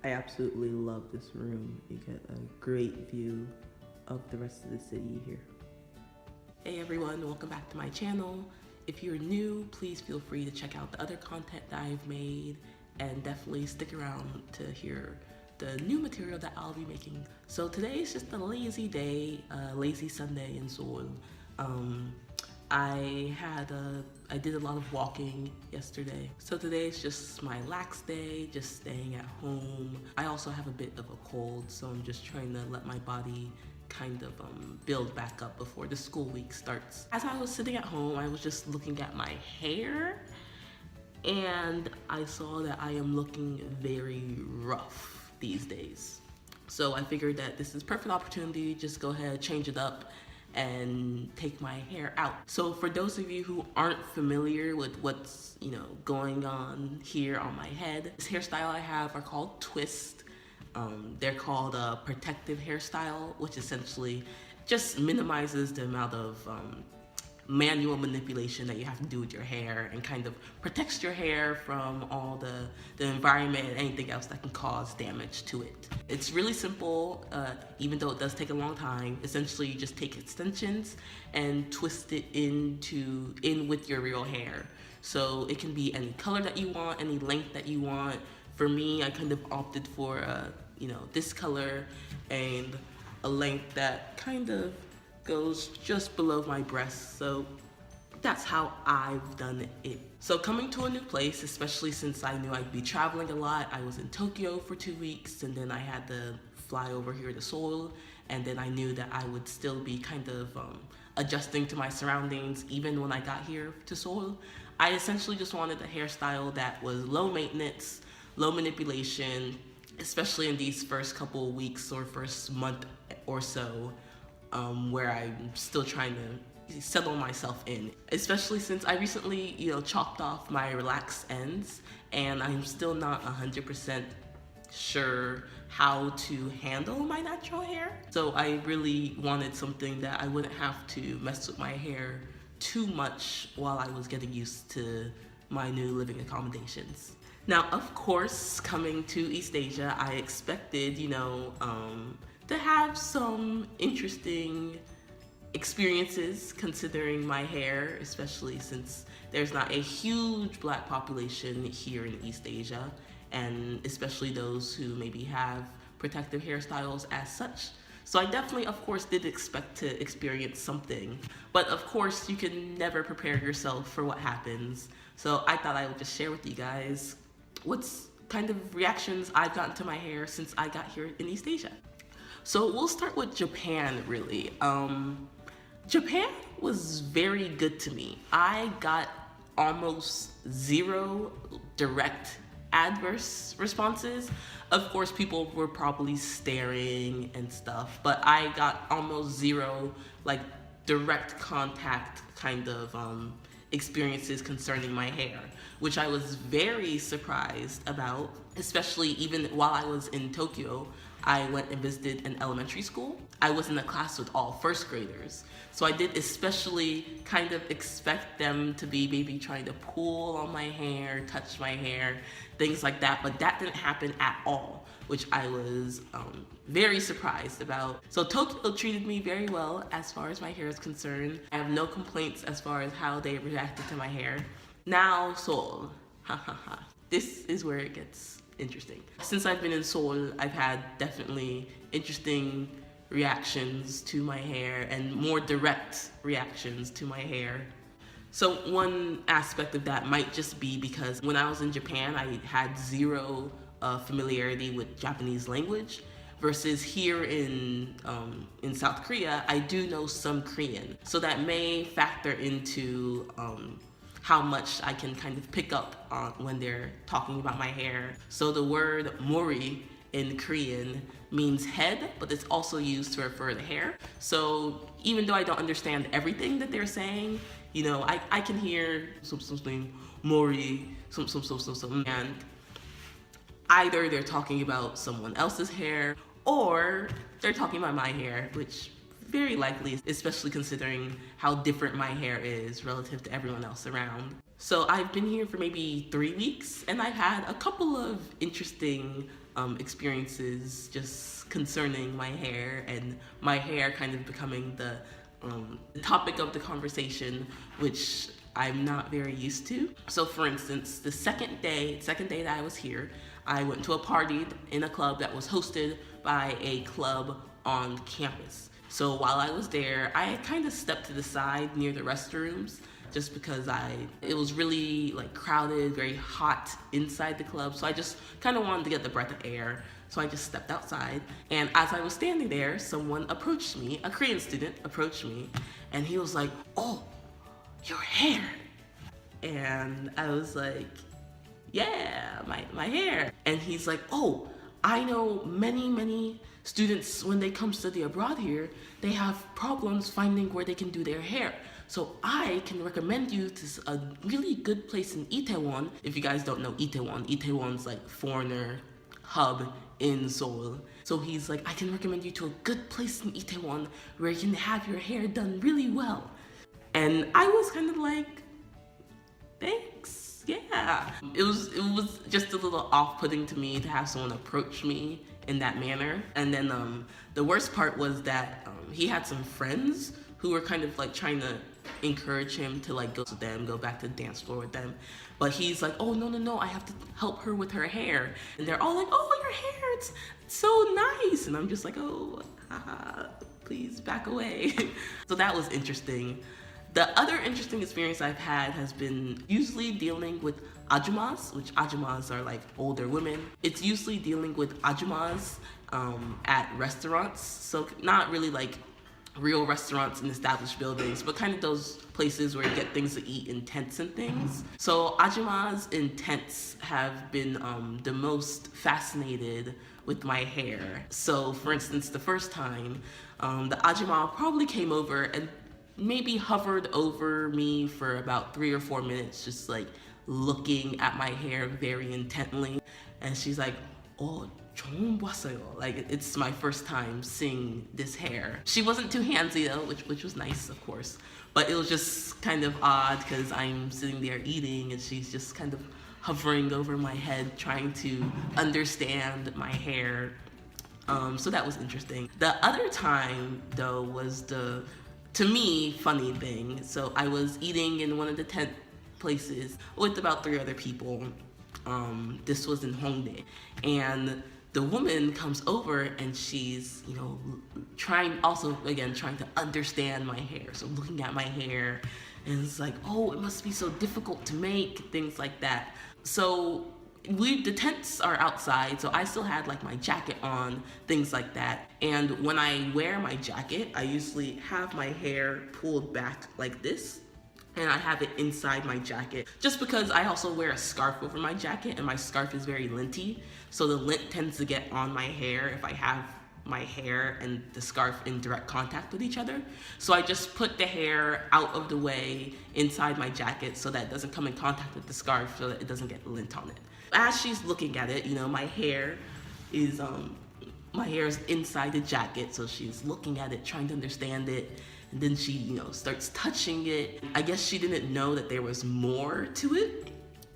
I absolutely love this room. You get a great view of the rest of the city here. Hey everyone, welcome back to my channel. If you're new, please feel free to check out the other content that I've made and definitely stick around to hear the new material that I'll be making. So today is just a lazy day, lazy Sunday in Seoul. I did a lot of walking yesterday. So today is just my lax day, just staying at home. I also have a bit of a cold, so I'm just trying to let my body kind of build back up before the school week starts. As I was sitting at home, I was just looking at my hair and I saw that I am looking very rough these days. So I figured that this is perfect opportunity, just go ahead, change it up and take my hair out. So for those of you who aren't familiar with what's going on here on my head, this hairstyle I have are called twists. They're called a protective hairstyle, which essentially just minimizes the amount of manual manipulation that you have to do with your hair and kind of protects your hair from all the environment and anything else that can cause damage to it. It's really simple, even though it does take a long time. Essentially, you just take extensions and twist it in with your real hair. So it can be any color that you want, any length that you want. For me, I kind of opted for this color and a length that kind of goes just below my breast. So that's how I've done it. So coming to a new place, especially since I knew I'd be traveling a lot, I was in Tokyo for 2 weeks and then I had to fly over here to Seoul, and then I knew that I would still be kind of adjusting to my surroundings even when I got here to Seoul. I essentially just wanted a hairstyle that was low maintenance, low manipulation, especially in these first couple of weeks or first month or so, where I'm still trying to settle myself in. Especially since I recently, chopped off my relaxed ends, and I'm still not 100% sure how to handle my natural hair. So I really wanted something that I wouldn't have to mess with my hair too much while I was getting used to my new living accommodations. Now, of course, coming to East Asia, I expected, to have some interesting experiences considering my hair, especially since there's not a huge Black population here in East Asia, and especially those who maybe have protective hairstyles as such. So I definitely, of course, did expect to experience something, but of course, you can never prepare yourself for what happens. So I thought I would just share with you guys what's kind of reactions I've gotten to my hair since I got here in East Asia. So we'll start with Japan, really. Japan was very good to me. I got almost zero direct adverse responses. Of course, people were probably staring and stuff, but I got almost zero direct contact kind of experiences concerning my hair, which I was very surprised about, especially even while I was in Tokyo. I went and visited an elementary school. I was in a class with all first graders. So I did especially kind of expect them to be maybe trying to pull on my hair, touch my hair, things like that, but that didn't happen at all, which I was very surprised about. So Tokyo treated me very well as far as my hair is concerned. I have no complaints as far as how they reacted to my hair. Now Seoul, this is where it gets interesting. Since I've been in Seoul, I've had definitely interesting reactions to my hair and more direct reactions to my hair. So one aspect of that might just be because when I was in Japan, I had zero familiarity with Japanese language, versus here in South Korea, I do know some Korean. So that may factor into how much I can kind of pick up on when they're talking about my hair. So the word mori in Korean means head, but it's also used to refer to hair. So even though I don't understand everything that they're saying, I can hear something mori, some, and either they're talking about someone else's hair or they're talking about my hair, which very likely, especially considering how different my hair is relative to everyone else around. So I've been here for maybe 3 weeks, and I've had a couple of interesting experiences just concerning my hair, and my hair kind of becoming the topic of the conversation, which I'm not very used to. So for instance, the second day that I was here, I went to a party in a club that was hosted by a club on campus. So while I was there, I kind of stepped to the side near the restrooms just because it was really like crowded, very hot inside the club. So I just kind of wanted to get the breath of air. So I just stepped outside. And as I was standing there, someone approached me, a Korean student approached me, and he was like, "Oh, your hair." And I was like, "Yeah, my hair." And he's like, "Oh, I know many students, when they come study abroad here, they have problems finding where they can do their hair. So I can recommend you to a really good place in Itaewon." If you guys don't know Itaewon's like foreigner hub in Seoul. So he's like, "I can recommend you to a good place in Itaewon where you can have your hair done really well." And I was kind of like, "Thanks, yeah." It was just a little off-putting to me to have someone approach me in that manner. And then the worst part was that he had some friends who were kind of like trying to encourage him to like go to them, go back to the dance floor with them. But he's like, "Oh, no, I have to help her with her hair." And they're all like, "Oh, your hair, it's so nice." And I'm just like, "Oh, haha, please back away." So that was interesting. The other interesting experience I've had has been usually dealing with ajumas, which ajumas are like older women. It's usually dealing with ajumas at restaurants. So not really like real restaurants in established buildings, but kind of those places where you get things to eat in tents and things. So ajumas in tents have been the most fascinated with my hair. So for instance, the first time, the ajuma probably came over and maybe hovered over me for about 3 or 4 minutes, just like looking at my hair very intently. And she's like, "Oh, 처음 봤어요." Like, it's my first time seeing this hair. She wasn't too handsy though, which was nice, of course. But it was just kind of odd because I'm sitting there eating and she's just kind of hovering over my head, trying to understand my hair. So that was interesting. The other time though was to me, funny thing. So I was eating in one of the tent places with about 3 other people. This was in Hongdae. And the woman comes over and she's, trying to understand my hair. So looking at my hair and it's like, "Oh, it must be so difficult to make," things like that. So the tents are outside, so I still had like my jacket on, things like that. And when I wear my jacket, I usually have my hair pulled back like this, and I have it inside my jacket, just because I also wear a scarf over my jacket, and my scarf is very linty, so the lint tends to get on my hair if I have my hair and the scarf in direct contact with each other. So I just put the hair out of the way inside my jacket so that it doesn't come in contact with the scarf, so that it doesn't get lint on it. As she's looking at it, my hair is inside the jacket, so she's looking at it, trying to understand it. And then she, starts touching it. I guess she didn't know that there was more to it.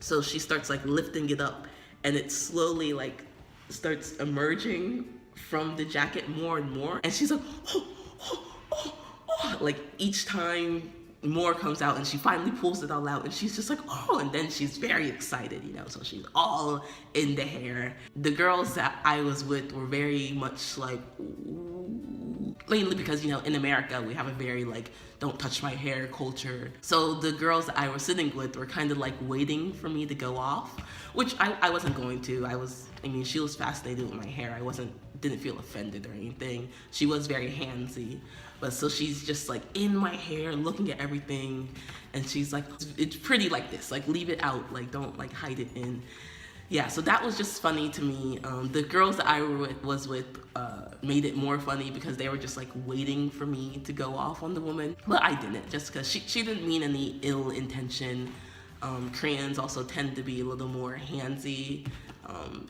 So she starts like lifting it up, and it slowly like starts emerging from the jacket more and more. And she's like, "Oh, oh, oh, oh." Like each time more comes out, and she finally pulls it all out, and she's just like, "Oh," and then she's very excited, so she's all in the hair. The girls that I was with were very much like, ooh. Mainly because, in America, we have a very like, "don't touch my hair" culture. So the girls that I was sitting with were kind of like waiting for me to go off, which I wasn't going to. She was fascinated with my hair. Didn't feel offended or anything. She was very handsy. But so she's just like in my hair, looking at everything, and she's like, "It's pretty like this, like leave it out, like don't like hide it in." Yeah, so that was just funny to me. The girls that I was with made it more funny because they were just like waiting for me to go off on the woman. But I didn't, just because she didn't mean any ill intention. Koreans also tend to be a little more handsy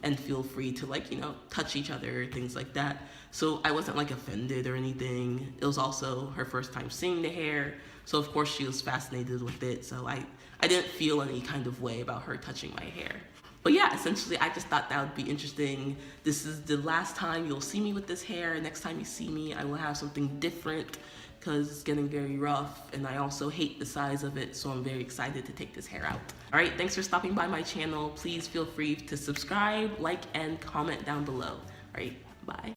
and feel free to like, touch each other, things like that. So I wasn't like offended or anything. It was also her first time seeing the hair. So of course she was fascinated with it. So I didn't feel any kind of way about her touching my hair. But yeah, essentially I just thought that would be interesting. This is the last time you'll see me with this hair. Next time you see me, I will have something different because it's getting very rough, and I also hate the size of it, so I'm very excited to take this hair out. All right, thanks for stopping by my channel. Please feel free to subscribe, like, and comment down below. All right, bye.